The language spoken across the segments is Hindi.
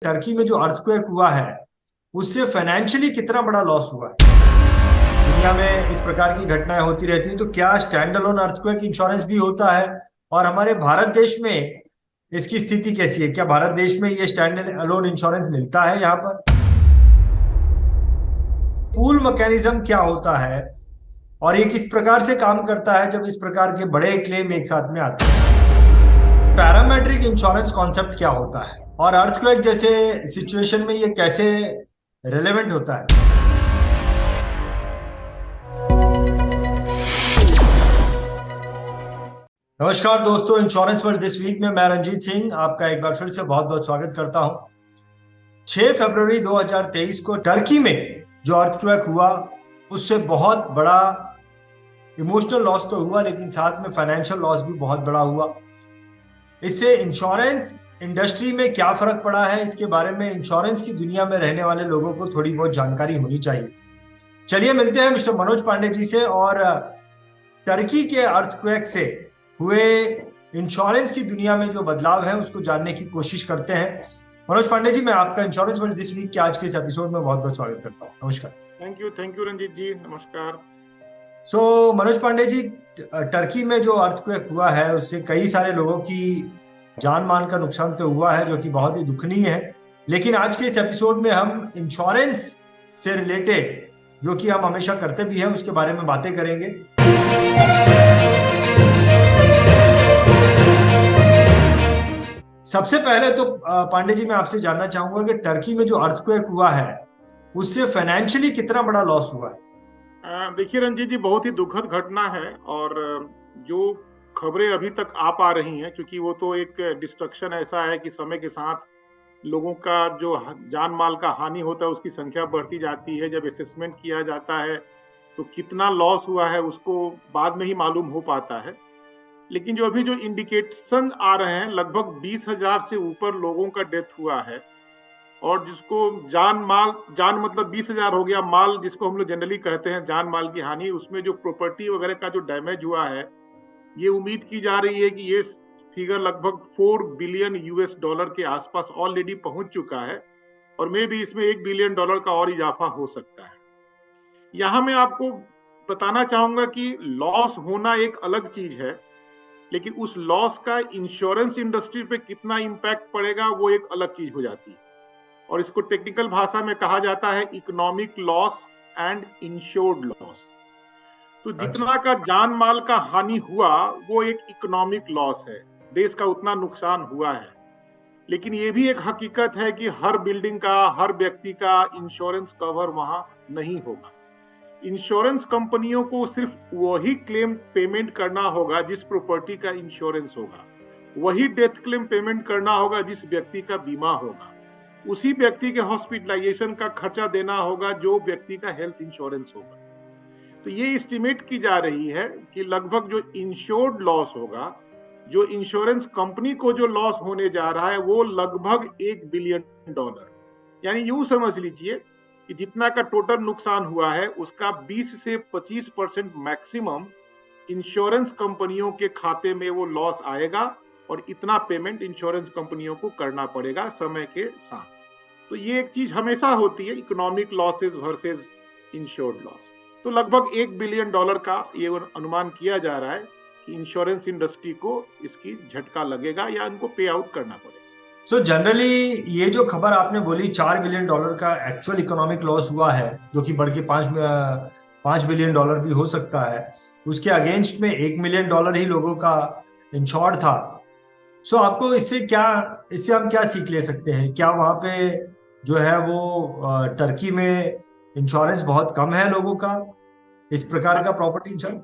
टर्की में जो अर्थक्वेक हुआ है उससे फाइनेंशियली कितना बड़ा लॉस हुआ है। दुनिया में इस प्रकार की घटनाएं होती रहती हैं, तो क्या स्टैंड अलोन अर्थक्वेक इंश्योरेंस भी होता है और हमारे भारत देश में इसकी स्थिति कैसी है? क्या भारत देश में ये स्टैंड अलोन इंश्योरेंस मिलता है? यहाँ पर पूल मैकेनिज्म क्या होता है और ये किस प्रकार से काम करता है जब इस प्रकार के बड़े क्लेम एक साथ में आते हैं? पैरामेट्रिक इंश्योरेंस कॉन्सेप्ट क्या होता है और अर्थक्वेक जैसे सिचुएशन में ये कैसे रेलेवेंट होता है? नमस्कार दोस्तों, इंश्योरेंस वर्ल्ड दिस वीक में मैं रंजीत सिंह आपका एक बार फिर से बहुत बहुत स्वागत करता हूं। 6 फरवरी 2023 को टर्की में जो अर्थक्वेक हुआ उससे बहुत बड़ा इमोशनल लॉस तो हुआ, लेकिन साथ में फाइनेंशियल लॉस भी बहुत बड़ा हुआ। इससे इंश्योरेंस इंडस्ट्री में क्या फर्क पड़ा है, इसके बारे में इंश्योरेंस की दुनिया में रहने वाले लोगों को थोड़ी बहुत जानकारी होनी चाहिए। चलिए मिलते हैं मिस्टर मनोज पांडे जी से और टर्की के अर्थक्वेक से हुए इंश्योरेंस की दुनिया में जो बदलाव है उसको जानने की कोशिश करते हैं। मनोज पांडे जी, मैं आपका इंश्योरेंस वर्ल्ड दिस वीक के आज के इस एपिसोड में बहुत बहुत स्वागत करता हूँ। नमस्कार। थैंक यू रंजीत जी, नमस्कार। मनोज पांडे जी, टर्की में जो अर्थक्वेक हुआ है उससे कई सारे लोगों की जान मान का नुकसान तो हुआ है, जो कि बहुत ही दुखनीय है। लेकिन आज के इस एपिसोड में हम इंश्योरेंस से रिलेटेड, जो कि हम हमेशा करते भी हैं, उसके बारे में बातें करेंगे। सबसे पहले तो पांडे जी, मैं आपसे जानना चाहूंगा कि टर्की में जो अर्थक्वेक हुआ है उससे फाइनेंशियली कितना बड़ा लॉस हुआ है? देखिए रंजीत जी, बहुत ही दुखद घटना है और जो खबरें अभी तक आ पा रही हैं, क्योंकि वो तो एक डिस्ट्रक्शन ऐसा है कि समय के साथ लोगों का जो जान माल का हानि होता है उसकी संख्या बढ़ती जाती है। जब असेसमेंट किया जाता है तो कितना लॉस हुआ है उसको बाद में ही मालूम हो पाता है। लेकिन जो अभी जो इंडिकेशन आ रहे हैं, लगभग 20,000 से ऊपर लोगों का डेथ हुआ है। और जिसको जान मतलब 20,000 हो गया, माल जिसको हम लोग जनरली कहते हैं जान माल की हानि, उसमें जो प्रॉपर्टी वगैरह का जो डैमेज हुआ है, ये उम्मीद की जा रही है कि ये फिगर लगभग 4 बिलियन यूएस डॉलर के आसपास ऑलरेडी पहुंच चुका है और मे भी इसमें 1 बिलियन डॉलर का और इजाफा हो सकता है। यहां मैं आपको बताना चाहूंगा कि लॉस होना एक अलग चीज है, लेकिन उस लॉस का इंश्योरेंस इंडस्ट्री पे कितना इंपैक्ट पड़ेगा वो एक अलग चीज हो जाती है। और इसको टेक्निकल भाषा में कहा जाता है economic loss and insured loss. तो अच्छा। जितना का जान माल का हानि हुआ वो एक इकोनॉमिक लॉस है, देश का उतना नुकसान हुआ है। लेकिन ये भी एक हकीकत है कि हर बिल्डिंग का, हर व्यक्ति का इंश्योरेंस कवर वहां नहीं होगा। इंश्योरेंस कंपनियों को सिर्फ वही क्लेम पेमेंट करना होगा जिस प्रॉपर्टी का इंश्योरेंस होगा, वही डेथ क्लेम पेमेंट करना होगा जिस व्यक्ति का बीमा होगा, उसी व्यक्ति के हॉस्पिटलाइजेशन का खर्चा देना होगा जो व्यक्ति का हेल्थ इंश्योरेंस होगा। तो ये एस्टिमेट की जा रही है कि लगभग जो इंश्योर्ड लॉस होगा, जो इंश्योरेंस कंपनी को जो लॉस होने जा रहा है, वो लगभग 1 बिलियन डॉलर। यानी यूं समझ लीजिए कि जितना का टोटल नुकसान हुआ है उसका 20 से 25% मैक्सिमम इंश्योरेंस कंपनियों के खाते में वो लॉस आएगा और इतना पेमेंट इंश्योरेंस कंपनियों को करना पड़ेगा समय के साथ। तो ये एक चीज हमेशा होती है, economic losses versus insured loss. तो लगभग 1 बिलियन डॉलर का ये अनुमान किया जा रहा है कि इंश्योरेंस इंडस्ट्री को इसकी झटका लगेगा या इनको पे आउट करना पड़ेगा। जनरली ये जो खबर आपने बोली, 4 बिलियन डॉलर का एक्चुअल इकोनॉमिक लॉस हुआ है, जो कि बढ़ के 5 बिलियन डॉलर भी हो सकता है, उसके अगेंस्ट में 1 मिलियन डॉलर ही लोगों का इंश्योर्ड था। आपको इससे हम क्या सीख ले सकते हैं? क्या वहां पे जो है वो टर्की में इंश्योरेंस बहुत कम है लोगों का, इस प्रकार का प्रॉपर्टी इंश्योरेंस?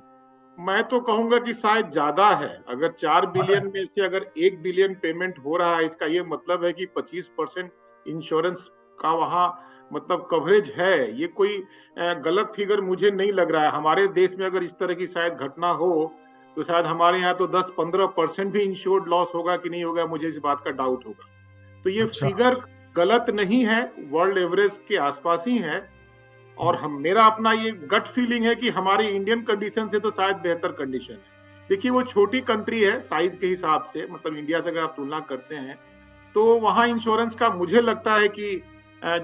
मैं तो कहूंगा कि शायद ज्यादा है। अगर 4 बिलियन में से अगर 1 बिलियन पेमेंट हो रहा है, इसका ये मतलब है कि 25% इंश्योरेंस का वहां मतलब कवरेज है। ये कोई गलत फिगर मुझे नहीं लग रहा है। हमारे देश में अगर इस तरह की शायद घटना हो तो शायद हमारे यहाँ तो 10-15% भी इंश्योर्ड लॉस होगा कि नहीं होगा, मुझे इस बात का डाउट होगा। तो ये अच्छा। फिगर गलत नहीं है, वर्ल्ड एवरेज के आसपास ही है। और हम मेरा अपना ये गट फीलिंग है कि हमारी इंडियन कंडीशन से तो शायद बेहतर कंडीशन है। देखिए वो छोटी कंट्री है साइज के हिसाब से, मतलब इंडिया से अगर आप तुलना करते हैं तो वहाँ इंश्योरेंस का मुझे लगता है कि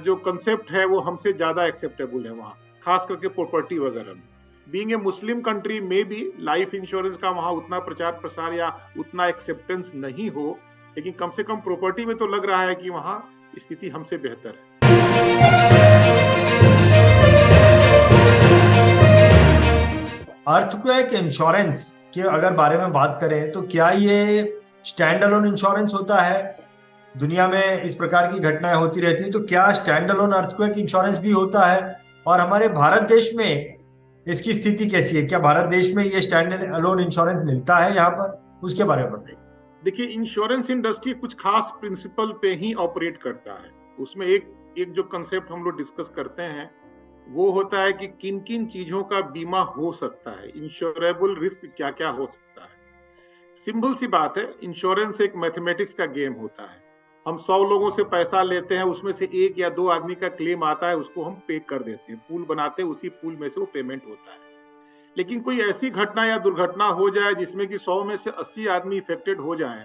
जो कंसेप्ट है वो हमसे ज्यादा एक्सेप्टेबल है वहाँ, खास करके प्रॉपर्टी वगैरह में। बीइंग ए मुस्लिम कंट्री में भी लाइफ इंश्योरेंस का वहाँ उतना प्रचार प्रसार या उतना एक्सेप्टेंस नहीं हो, लेकिन कम से कम प्रॉपर्टी में तो लग रहा है कि वहाँ स्थिति हमसे बेहतर है। अर्थक्वेक इंश्योरेंस के अगर बारे में बात करें तो क्या ये स्टैंड अलोन इंश्योरेंस होता है? दुनिया में इस प्रकार की घटनाएं होती रहती है, तो क्या स्टैंड अलोन अर्थक्वेक इंश्योरेंस भी होता है? और हमारे भारत देश में इसकी स्थिति कैसी है? क्या भारत देश में ये स्टैंड अलोन इंश्योरेंस मिलता है यहाँ पर? उसके बारे में बताइए। देखिए, इंश्योरेंस इंडस्ट्री कुछ खास प्रिंसिपल पे ही ऑपरेट करता है। उसमें एक जो कंसेप्ट हम लोग डिस्कस करते हैं वो होता है कि किन किन चीजों का बीमा हो सकता है, इंश्योरेबल रिस्क क्या क्या हो सकता है। सिंपल सी बात है, इंश्योरेंस एक मैथमेटिक्स का गेम होता है। हम 100 लोगों से पैसा लेते हैं, उसमें से 1 या 2 आदमी का क्लेम आता है, उसको हम पे कर देते हैं, पूल बनाते हैं, उसी पूल में से वो पेमेंट होता है। लेकिन कोई ऐसी घटना या दुर्घटना हो जाए जिसमें कि 100 में से 80 आदमी इफेक्टेड हो जाएं,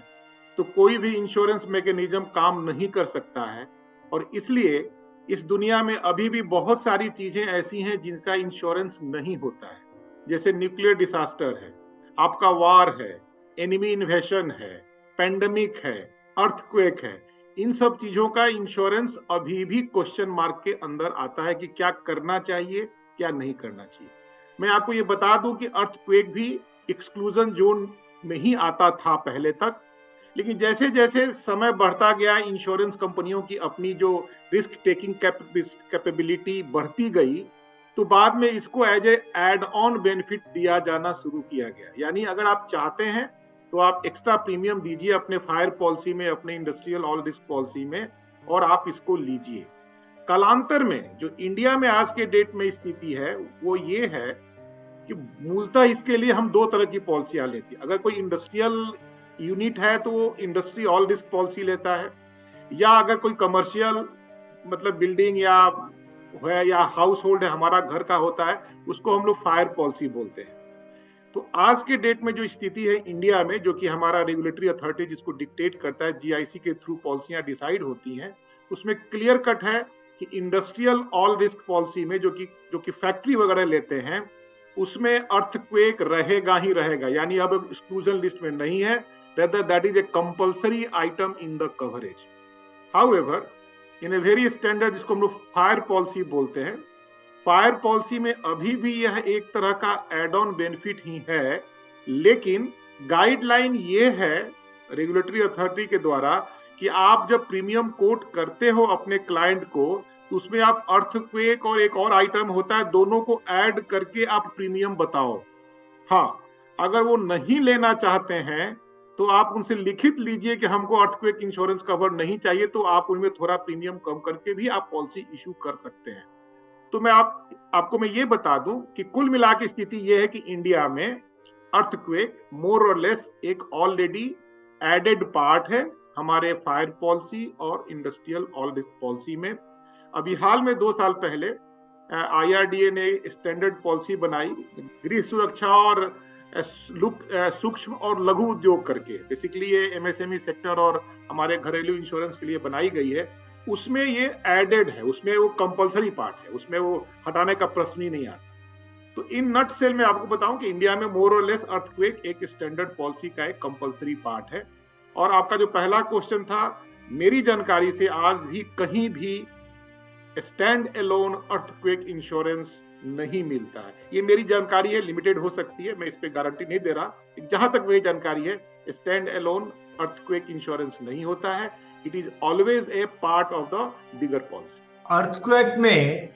तो कोई भी इंश्योरेंस मैकेनिज्म काम नहीं कर सकता है। और इसलिए इस दुनिया में अभी भी बहुत सारी चीजें ऐसी हैं जिनका इंश्योरेंस नहीं होता है। जैसे न्यूक्लियर डिसास्टर है, आपका वार है, एनिमी इन्वेशन है, पेंडेमिक है, अर्थक्वेक है। इन सब चीजों का इंश्योरेंस अभी भी क्वेश्चन मार्क के अंदर आता है कि क्या करना चाहिए, क्या नहीं करना चाहिए। मैं आपको ये बता दूं कि अर्थक्वेक भी एक्सक्लूजन जोन में ही आता था पहले तक, लेकिन जैसे जैसे समय बढ़ता गया, इंश्योरेंस कंपनियों की अपनी जो रिस्क टेकिंग कैपेबिलिटी बढ़ती गई, तो बाद में इसको as a add on benefit दिया जाना शुरू किया गया। यानी अगर आप चाहते हैं तो आप एक्स्ट्रा प्रीमियम दीजिए अपने फायर पॉलिसी में, अपने इंडस्ट्रियल ऑल रिस्क पॉलिसी में, और आप इसको लीजिए। कालांतर में जो इंडिया में आज के डेट में स्थिति है वो ये है कि मूलतः इसके लिए हम 2 तरह की पॉलिसियां लेते हैं। अगर कोई इंडस्ट्रियल यूनिट है तो वो इंडस्ट्री ऑल रिस्क पॉलिसी लेता है, या अगर कोई कमर्शियल मतलब बिल्डिंग या है या हाउस होल्ड है, हमारा घर का होता है, उसको हम लोग फायर पॉलिसी बोलते हैं। तो आज के डेट में जो स्थिति है इंडिया में, जो कि हमारा रेगुलेटरी अथॉरिटी जिसको डिक्टेट करता है, जीआईसी के थ्रू पॉलिसियां डिसाइड होती हैं, उसमें क्लियर कट है कि इंडस्ट्रियल ऑल रिस्क पॉलिसी में जो कि फैक्ट्री वगैरह लेते हैं, उसमें अर्थक्वेक रहेगा ही रहेगा। यानी अब एक्सक्लूजन लिस्ट में नहीं है, rather that is a compulsory item in the coverage. However, in a very standard जिसको हम लोग फायर पॉलिसी बोलते हैं, फायर पॉलिसी में अभी भी यह एक तरह का एड ऑन बेनिफिट ही है, लेकिन गाइडलाइन ये है रेगुलेटरी अथॉरिटी के द्वारा कि आप जब प्रीमियम कोट करते हो अपने क्लाइंट को, तो उसमें आप अर्थक्वेक और एक और आइटम होता है, दोनों को ऐड करके आप प्रीमियम बताओ। हाँ, अगर वो नहीं लेना चाहते हैं तो आप उनसे लिखित लीजिए कि हमको अर्थक्वेक इंश्योरेंस कवर नहीं चाहिए, तो आप उनमें थोड़ा प्रीमियम कम करके भी आप पॉलिसी इशू कर सकते हैं। तो मैं आपको मैं ये बता दूं कि कुल मिला के स्थिति ये है कि इंडिया में अर्थक्वेक मोर और लेस एक ऑलरेडी एडेड पार्ट है हमारे फायर पॉलिसी और इंडस्ट्रियल ऑल रिस्क पॉलिसी में। अभी हाल में 2 साल पहले IRDA ने स्टैंडर्ड पॉलिसी बनाई गृह सुरक्षा और सूक्ष्म और लघु उद्योग करके। बेसिकली ये MSME सेक्टर और हमारे घरेलू इंश्योरेंस के लिए बनाई गई है। उसमें ये एडेड है, उसमें वो कंपलसरी पार्ट है, उसमें वो हटाने का प्रश्न ही नहीं आता। तो इन नट सेल में आपको बताऊं कि इंडिया में मोर और लेस अर्थक्वेक एक स्टैंडर्ड पॉलिसी का एक कंपलसरी पार्ट है। और आपका जो पहला क्वेश्चन था, मेरी जानकारी से आज भी कहीं भी स्टैंड अलोन अर्थक्वेक इंश्योरेंस नहीं मिलता है। ये मेरी जानकारी है, लिमिटेड हो सकती है, मैं इस पे गारंटी नहीं दे रहा। जहां तक मेरी जानकारी है, स्टैंड अलोन अर्थक्वेक इंश्योरेंस नहीं होता है। It is always a part of the bigger policy. Earthquake में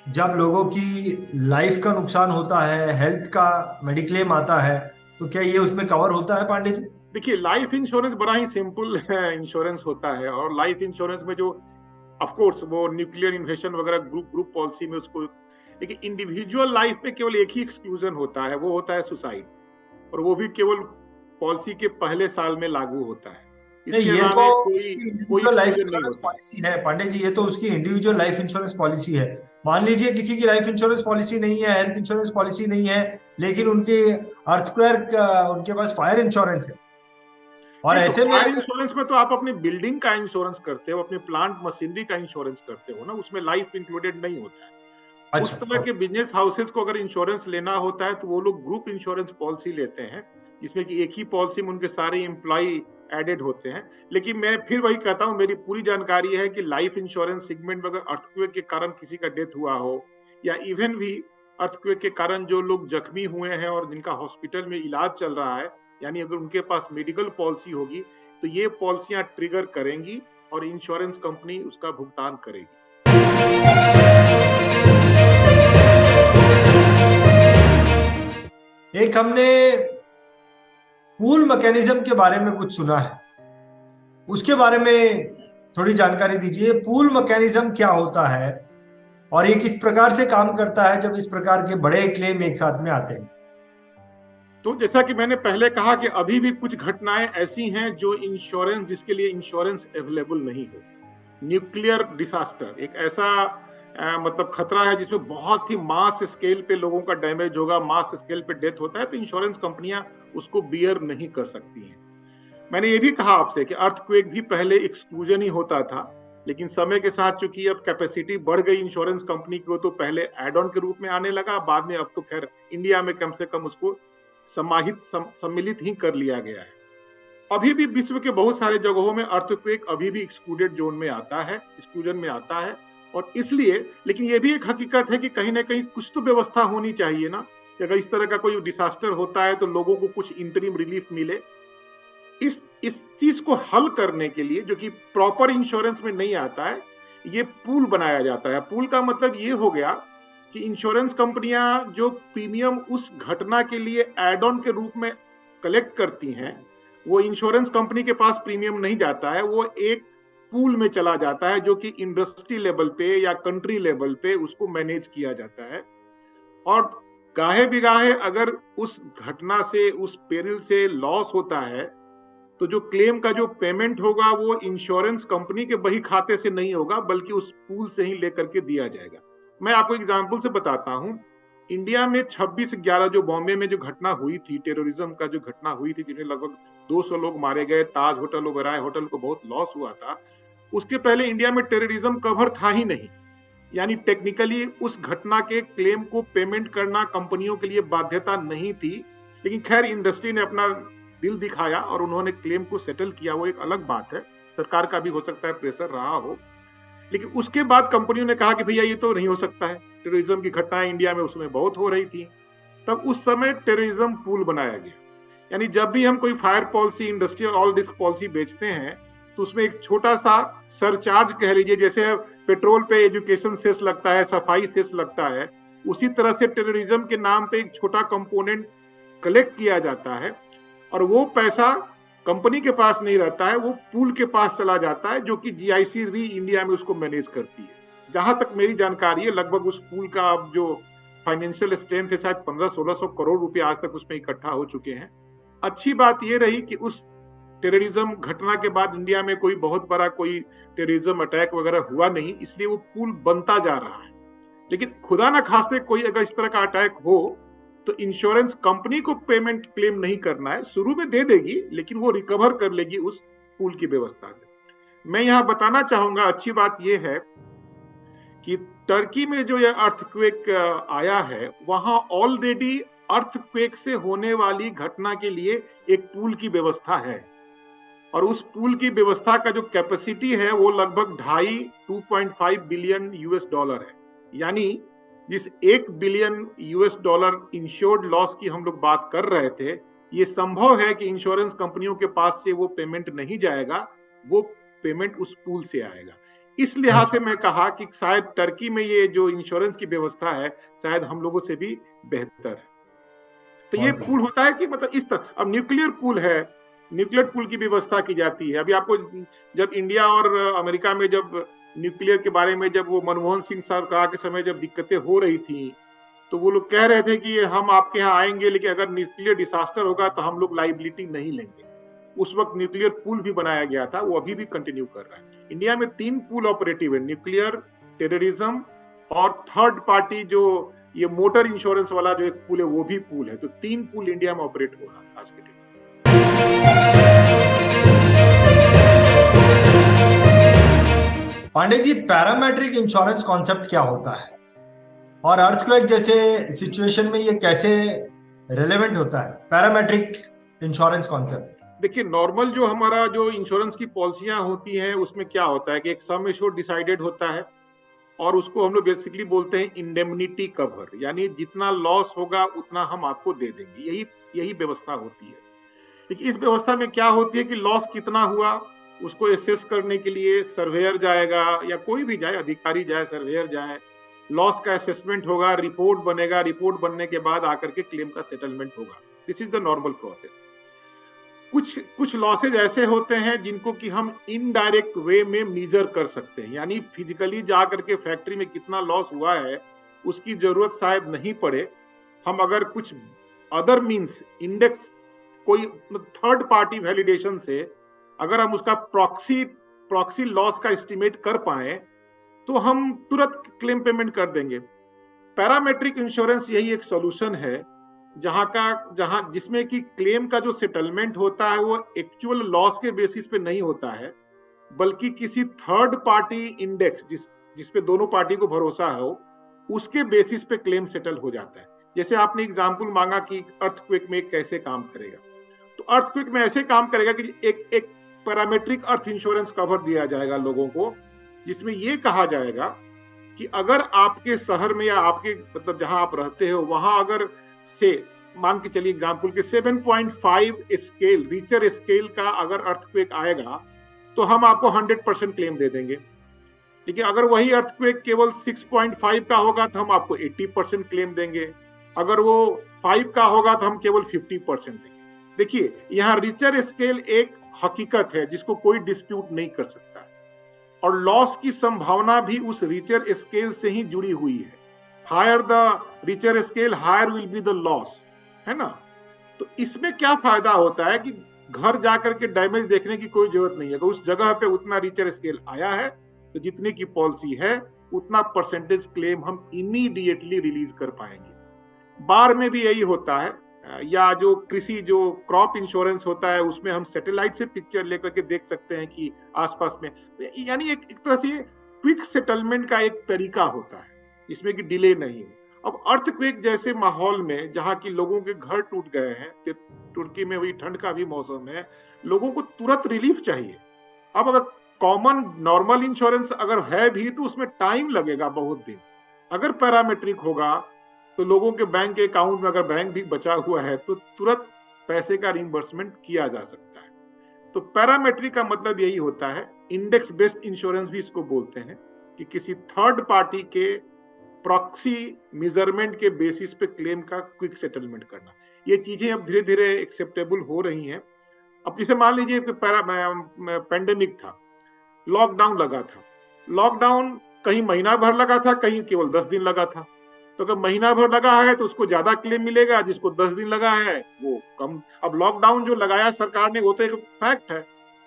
जब लोगों की लाइफ का नुकसान होता है, हेल्थ का मेडिक्लेम आता है, तो क्या ये उसमें कवर होता है पांडे जी? देखिए, लाइफ इंश्योरेंस बड़ा ही सिंपल इंश्योरेंस होता है, और लाइफ इंश्योरेंस में जो ऑफ कोर्स वो न्यूक्लियर इन्वेशन वगैरह ग्रुप पॉलिसी में उसको, लेकिन इंडिविजुअल लाइफ में केवल एक ही एक्सक्लूजन होता है, वो होता है सुसाइड, और वो भी केवल पॉलिसी के पहले साल में लागू होता है। नहीं, ये तो इंडिविजुअल लाइफ इंश्योरेंस पॉलिसी है पांडे जी, ये तो उसकी इंडिविजुअल लाइफ इंश्योरेंस पॉलिसी है। मान लीजिए किसी की लाइफ इंश्योरेंस पॉलिसी नहीं है, हेल्थ इंश्योरेंस पॉलिसी नहीं है, लेकिन उनके अर्थक्वेक उनके पास फायर इंश्योरेंस है, और ऐसे में फायर इंश्योरेंस में तो आप अपने बिल्डिंग का इंश्योरेंस करते हो, अपने प्लांट मशीनरी का इंश्योरेंस करते हो ना, उसमें लाइफ इंक्लूडेड नहीं होता है। उस अच्छा, तरह के बिजनेस हाउसेज को अगर इंश्योरेंस लेना होता है तो वो लोग ग्रुप इंश्योरेंस पॉलिसी लेते हैं, जिसमें कि एक ही पॉलिसी में उनके सारे एम्प्लॉय एडेड होते हैं। लेकिन मैं फिर वही कहता हूं, मेरी पूरी जानकारी है कि लाइफ इंश्योरेंस सेगमेंट में अगर अर्थक्वेक के कारण किसी का डेथ हुआ हो, या इवन भी अर्थक्वेक के कारण जो लोग जख्मी हुए हैं और जिनका हॉस्पिटल में इलाज चल रहा है, यानी अगर उनके पास मेडिकल पॉलिसी होगी तो ये पॉलिसियां ट्रिगर करेंगी और इंश्योरेंस कंपनी उसका भुगतान करेगी। एक हमने पूल मैकेनिज्म के बारे में कुछ सुना है, उसके बारे में थोड़ी जानकारी दीजिए। पूल मैकेनिज्म क्या होता है और ये किस प्रकार से काम करता है जब इस प्रकार के बड़े क्लेम एक साथ में आते हैं? तो जैसा कि मैंने पहले कहा कि अभी भी कुछ घटनाएं ऐसी हैं जो इंश्योरेंस, जिसके लिए इंश्योरेंस अवेलेबल नहीं हो। न्यूक्लियर डिसास्टर एक ऐसा मतलब खतरा है जिसमें बहुत ही मास स्केल पे लोगों का डैमेज होगा, मास स्केल पे डेथ होता है, तो इंश्योरेंस कंपनियां उसको बियर नहीं कर सकती हैं। मैंने ये भी कहा आपसे कि अर्थक्वेक भी पहले एक्सक्लूजन ही होता था, लेकिन समय के साथ चूंकि अब कैपेसिटी बढ़ गई इंश्योरेंस कंपनी को, तो पहले एड ऑन के रूप में आने लगा, बाद में अब तो खैर इंडिया में कम से कम उसको सम्मिलित ही कर लिया गया है। अभी भी विश्व के बहुत सारे जगहों में अर्थक्वेक अभी भी एक्सक्लूडेड जोन में आता है, एक्सक्लूजन में आता है। और इसलिए, लेकिन ये भी एक हकीकत है कि कहीं ना कहीं कुछ तो व्यवस्था होनी चाहिए ना, कि अगर इस तरह का कोई डिसास्टर होता है तो लोगों को कुछ इंटरिम रिलीफ मिले। इस चीज को हल करने के लिए, जो कि प्रॉपर इंश्योरेंस में नहीं आता है, ये पूल बनाया जाता है। पूल का मतलब ये हो गया कि इंश्योरेंस कंपनियां जो प्रीमियम उस घटना के लिए एड ऑन के रूप में कलेक्ट करती हैं, वो इंश्योरेंस कंपनी के पास प्रीमियम नहीं जाता है, वो एक पूल में चला जाता है जो कि इंडस्ट्री लेवल पे या कंट्री लेवल पे उसको मैनेज किया जाता है। और गाहे बिगाहे अगर उस घटना से, उस पेरिल से लॉस होता है, तो जो क्लेम का जो पेमेंट होगा वो इंश्योरेंस कंपनी के बही खाते से नहीं होगा, बल्कि उस पूल से ही लेकर के दिया जाएगा। मैं आपको एग्जांपल से बताता हूं। इंडिया में 26/11 जो बॉम्बे में जो घटना हुई थी, टेररिज्म का जो घटना हुई थी, जिसमें लगभग 200 लोग मारे गए, ताज होटल, ओबेरॉय होटल को बहुत लॉस हुआ था, उसके पहले इंडिया में टेररिज्म कवर था ही नहीं। यानी टेक्निकली उस घटना के क्लेम को पेमेंट करना कंपनियों के लिए बाध्यता नहीं थी। लेकिन खैर इंडस्ट्री ने अपना दिल दिखाया और उन्होंने क्लेम को सेटल किया, वो एक अलग बात है। सरकार का भी हो सकता है प्रेशर रहा हो, लेकिन उसके बाद कंपनियों ने कहा कि भैया ये तो नहीं हो सकता है, टेररिज्म की घटनाएं इंडिया में उसमें बहुत हो रही थी। तब उस समय टेररिज्म पूल बनाया गया। यानी जब भी हम कोई fire policy, industrial all risk policy बेचते हैं, तो उसमें एक छोटा सा सरचार्ज कह लीजिए, जैसे पेट्रोल पे एजुकेशन सेस लगता है, सफाई सेस लगता है, उसी तरह से टेररिज्म के नाम पे एक छोटा कंपोनेंट कलेक्ट किया जाता है और वो पैसा कंपनी के पास नहीं रहता है, वो पूल के पास चला जाता है, जो कि जीआईसी री इंडिया में उसको मैनेज करती है। जहां तक मेरी जानकारी है, लगभग उस पूल का अब जो फाइनेंशियल स्ट्रेंथ है, शायद 1500-1600 करोड़ रुपए आज तक उसमें इकट्ठा हो चुके हैं। अच्छी बात यह रही कि उस टेररिज्म घटना के बाद इंडिया में कोई बहुत बड़ा कोई टेररिज्म अटैक वगैरह हुआ नहीं, इसलिए वो पुल बनता जा रहा है। लेकिन खुदा ना खास्ते कोई अगर इस तरह का अटैक हो, तो इंश्योरेंस कंपनी को पेमेंट क्लेम नहीं करना है, शुरू में दे देगी, लेकिन वो रिकवर कर लेगी उस पुल की व्यवस्था से। मैं यहां बताना चाहूंगा, अच्छी बात यह है कि टर्की में जो यह अर्थक्वेक आया है, वहां ऑलरेडी अर्थक्वेक से होने वाली घटना के लिए एक पूल की व्यवस्था है। और उस पूल की व्यवस्था का जो कैपेसिटी है वो लगभग 2.5 बिलियन यूएस डॉलर है। यानी जिस 1 billion US dollar insured loss की हम लोग बात कर रहे थे, ये संभव है कि इंश्योरेंस कंपनियों के पास से वो पेमेंट नहीं जाएगा, वो पेमेंट उस पूल से आएगा। इस लिहाज से मैं कहा कि शायद टर्की में ये जो इंश्योरेंस की व्यवस्था है, शायद हम लोगों से भी बेहतर है। तो ये पूल होता है कि मतलब इस तरह, अब न्यूक्लियर पूल है, न्यूक्लियर पूल की व्यवस्था की जाती है। अभी आपको जब इंडिया और अमेरिका में जब न्यूक्लियर के बारे में जब वो मनमोहन सिंह सरकार के समय जब दिक्कतें हो रही थी, तो वो लोग कह रहे थे कि हम आपके यहाँ आएंगे, लेकिन अगर न्यूक्लियर डिसास्टर होगा तो हम लोग लाइबिलिटी नहीं लेंगे। उस वक्त न्यूक्लियर पूल भी बनाया गया था, वो अभी भी कंटिन्यू कर रहा है। इंडिया में 3 पूल ऑपरेटिव है, न्यूक्लियर, टेररिज्म और थर्ड पार्टी जो ये मोटर इंश्योरेंस वाला जो एक पूल है, वो भी पूल है। तो 3 पूल इंडिया में ऑपरेट हो रहा है आज के दिन। Pandey ji, parametric insurance concept क्या होता है और अर्थक्वेक जैसे सिचुएशन में ये कैसे रिलेवेंट होता है, पैरामेट्रिक इंश्योरेंस कॉन्सेप्ट? देखिए, नॉर्मल जो हमारा जो इंश्योरेंस की पॉलिसियां होती हैं उसमें क्या होता है कि एक सम एश्योर्ड डिसाइडेड होता है और उसको हम लोग बेसिकली बोलते हैं इंडेमनिटी कवर, यानी जितना लॉस होगा उतना हम आपको दे देंगे। यही यही व्यवस्था होती है। लेकिन इस व्यवस्था में क्या होती है कि लॉस कितना हुआ उसको एसेस करने के लिए सर्वेयर जाएगा, या कोई भी जाए, अधिकारी जाए, सर्वेयर जाए, लॉस का असेसमेंट होगा, रिपोर्ट बनेगा, रिपोर्ट बनने के बाद आकर के क्लेम का सेटलमेंट होगा। This is the normal process. कुछ कुछ लॉसेज ऐसे होते हैं जिनको कि हम इनडायरेक्ट वे में मेजर कर सकते हैं, यानी फिजिकली जा करके फैक्ट्री में कितना लॉस हुआ है उसकी जरूरत शायद नहीं पड़े। हम अगर कुछ अदर मींस इंडेक्स, कोई थर्ड पार्टी वैलिडेशन से अगर हम उसका प्रॉक्सी लॉस का एस्टिमेट कर पाए तो हम तुरंत क्लेम पेमेंट कर देंगे। पैरामेट्रिक इंश्योरेंस यही एक सॉल्यूशन है जहां जिसमें कि क्लेम का जो सेटलमेंट होता है वो एक्चुअल लॉस के बेसिस पे नहीं होता है, बल्कि किसी थर्ड पार्टी इंडेक्स जिसपे दोनों पार्टी को भरोसा हो उसके बेसिस पे क्लेम सेटल हो जाता है। जैसे आपने एग्जांपल मांगा कि अर्थक्वेक में कैसे काम करेगा, तो अर्थक्वेक में ऐसे काम करेगा कि एक पैरामेट्रिक अर्थ इंश्योरेंस कवर दिया जाएगा लोगों को, जिसमें यह कहा जाएगा कि अगर आपके शहर में या आपके मतलब जहां आप रहते हो वहां अगर से मान के चलिए एग्जांपल के 7.5 स्केल रिचर स्केल का अगर अर्थक्वेक आएगा तो हम आपको 100% क्लेम दे देंगे। लेकिन अगर वही अर्थक्वेक केवल 6.5 का होगा तो हम आपको 80% क्लेम देंगे। अगर वो 5 का होगा तो हम केवल 50% देंगे। देखिए, यहाँ रिचर स्केल एक हकीकत है जिसको कोई डिस्प्यूट नहीं कर सकता, और लॉस की संभावना भी उस रिचर स्केल से ही जुड़ी हुई है। Higher the richer scale higher will be the loss, है ना। तो इसमें क्या फायदा होता है कि घर जाकर के डैमेज देखने की कोई जरूरत नहीं है। तो उस जगह पे उतना रिचर स्केल आया है तो जितने की पॉलिसी है उतना परसेंटेज क्लेम हम इमीडिएटली रिलीज कर पाएंगे। बार में भी यही होता है, या जो कृषि जो क्रॉप इंश्योरेंस होता है उसमें हम सैटेलाइट से पिक्चर लेकर के देख सकते हैं कि आसपास में, यानी एक तरह से क्विक सेटलमेंट का एक तरीका होता है जिसमें कि डिले नहीं है। अब अर्थक्वेक जैसे माहौल में जहां की लोगों के घर टूट गए हैं, तुर्की में हुई ठंड का भी मौसम है, लोगों को तुरंत रिलीफ चाहिए। अब अगर कॉमन नॉर्मल इंश्योरेंस अगर है भी तो उसमें टाइम लगेगा बहुत दिन। अगर पैरामेट्रिक होगा तो लोगों के बैंक के अकाउंट में अगर बैंक भी बचा हुआ है तो तुरंत पैसे का रिइंबर्समेंट किया जा सकता है। तो पैरामेट्रिक का मतलब यही होता है, इंडेक्स बेस्ड इंश्योरेंस भी इसको बोलते हैं, कि किसी थर्ड पार्टी के प्रॉक्सी मेजरमेंट के बेसिस पे क्लेम का क्विक सेटलमेंट करना। ये चीजें अब धीरे धीरे एक्सेप्टेबल हो रही हैं। अब जैसे मान लीजिए कि पैंडेमिक था, लॉकडाउन लगा था, लॉकडाउन कहीं महीना भर लगा था, कहीं केवल 10 दिन लगा था। तो अगर महीना भर लगा है तो उसको ज्यादा क्लेम मिलेगा, जिसको 10 दिन लगा है वो कम। अब लॉकडाउन जो लगाया सरकार ने वो तो एक फैक्ट है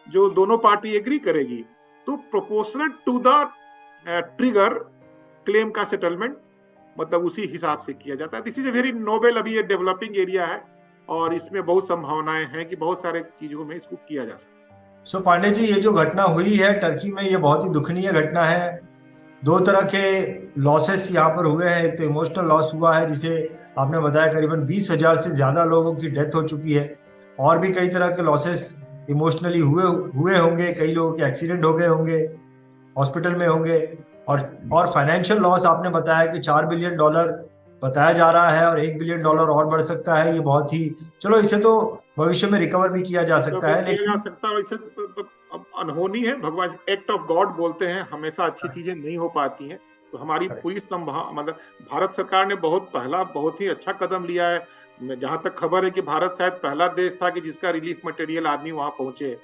जो दोनों पार्टी एग्री करेगी, तो proportional to the trigger claim का सेटलमेंट मतलब उसी हिसाब से किया जाता है। This is a very noble, अभी ये डेवलपिंग एरिया है और इसमें बहुत संभावनाएं हैं कि बहुत सारे चीजों में इसको किया जा सकता है। सो पांडे जी, ये जो घटना हुई है टर्की में, ये बहुत ही दुखनीय घटना है। दो तरह के लॉसेस यहाँ पर हुए हैं। एक तो इमोशनल लॉस हुआ है, जिसे आपने बताया करीबन 20,000 से ज्यादा लोगों की डेथ हो चुकी है, और भी कई तरह के लॉसेस इमोशनली हुए हुए होंगे, कई लोगों के एक्सीडेंट हो गए होंगे, हॉस्पिटल में होंगे। और फाइनेंशियल लॉस आपने बताया कि $4 बिलियन बताया जा रहा है, और $1 बिलियन और बढ़ सकता है। ये बहुत ही, चलो इसे तो भविष्य में रिकवर भी किया जा सकता है, किया जा लेकिन सकता है। इसे तो अब अनहोनी है, भगवान एक्ट ऑफ गॉड बोलते हैं, हमेशा अच्छी चीजें नहीं हो पाती हैं। तो हमारी पूरी मतलब भारत सरकार ने बहुत ही अच्छा कदम लिया है। जहां तक खबर है कि भारत शायद पहला देश था कि जिसका रिलीफ मटेरियल आदमी वहां पहुंचे,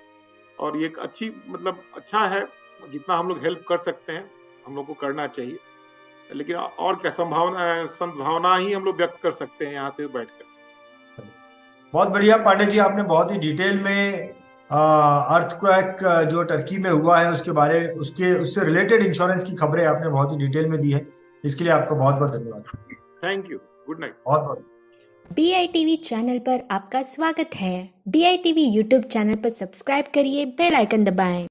और ये एक अच्छी मतलब अच्छा है। जितना हम लोग हेल्प कर सकते हैं हम लोग को करना चाहिए, लेकिन और क्या संभावना ही हम लोग व्यक्त कर सकते हैं यहाँ पे बैठकर। बहुत बढ़िया पांडे जी, आपने बहुत ही डिटेल में अर्थक्वेक जो टर्की में हुआ है उससे रिलेटेड इंश्योरेंस की खबरें आपने बहुत ही डिटेल में दी है। इसके लिए आपका बहुत बहुत धन्यवाद। Thank you, good night. बहुत बहुत BITV चैनल पर आपका स्वागत है। BITV यूट्यूब चैनल पर सब्सक्राइब करिए, बेल आइकन दबाएं।